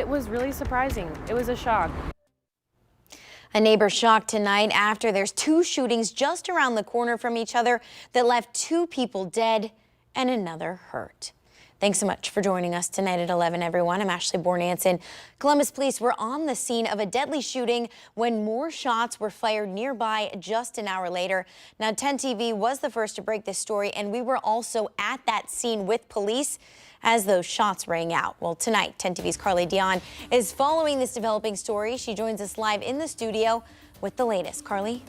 It was really surprising. It was a shock. A neighbor shocked tonight after there's two shootings just around the corner from each other that left two people dead and another hurt. Thanks so much for joining us tonight at 11, everyone. I'm Ashley Bornanson. Columbus police were on the scene of a deadly shooting when more shots were fired nearby just an hour later. Now, 10 TV was the first to break this story, and we were also at that scene with police as those shots rang out. Well, tonight, 10 TV's Carly Dion is following this developing story. She joins us live in the studio with the latest. Carly?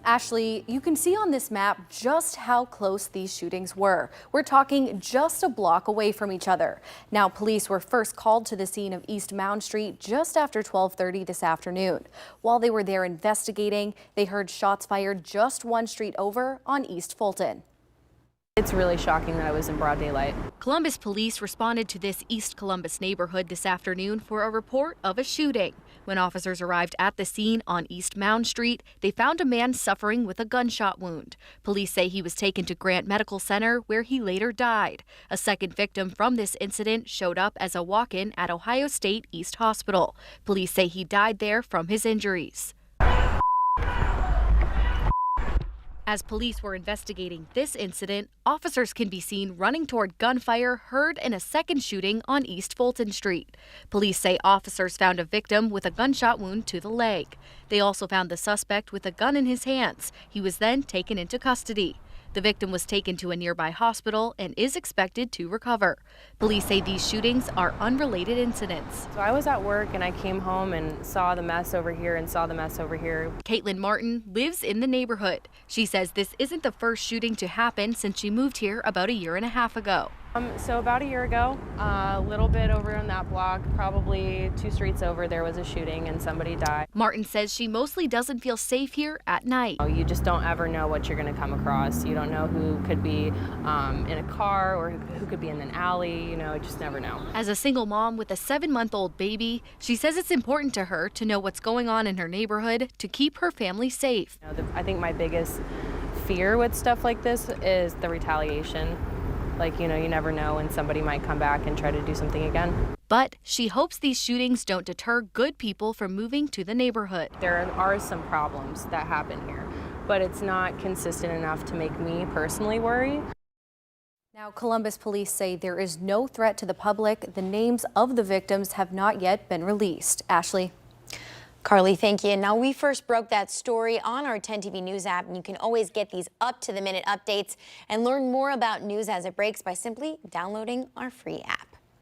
Ashley, you can see on this map just how close these shootings were. We're talking just a block away from each other. Now, police were first called to the scene of East Mound Street just after 12:30 this afternoon. While they were there investigating, they heard shots fired just one street over on East Fulton. It's really shocking that I was in broad daylight. Columbus police responded to this East Columbus neighborhood this afternoon for a report of a shooting. When officers arrived at the scene on East Mound Street, they found a man suffering with a gunshot wound. Police say he was taken to Grant Medical Center, where he later died. A second victim from this incident showed up as a walk-in at Ohio State East Hospital. Police say he died there from his injuries. As police were investigating this incident, officers can be seen running toward gunfire heard in a second shooting on East Fulton Street. Police say officers found a victim with a gunshot wound to the leg. They also found the suspect with a gun in his hands. He was then taken into custody. The victim was taken to a nearby hospital and is expected to recover. Police say these shootings are unrelated incidents. So I was at work and I came home and saw the mess over here and saw the mess over here. Caitlin Martin lives in the neighborhood. She says this isn't the first shooting to happen since she moved here about a year and a half ago. So about a year ago, a little bit over on that block, probably 2 streets over, there was a shooting and somebody died. Martin says she mostly doesn't feel safe here at night. You just don't ever know what you're going to come across. You don't know who could be in a car or who could be in an alley. You just never know. As a single mom with a 7-month-old baby, she says it's important to her to know what's going on in her neighborhood to keep her family safe. I think my biggest fear with stuff like this is the retaliation. You never know when somebody might come back and try to do something again. But she hopes these shootings don't deter good people from moving to the neighborhood. There are some problems that happen here, but it's not consistent enough to make me personally worry. Now, Columbus police say there is no threat to the public. The names of the victims have not yet been released. Ashley? Carly, thank you. Now, we first broke that story on our 10 TV News app, and you can always get these up-to-the-minute updates and learn more about news as it breaks by simply downloading our free app.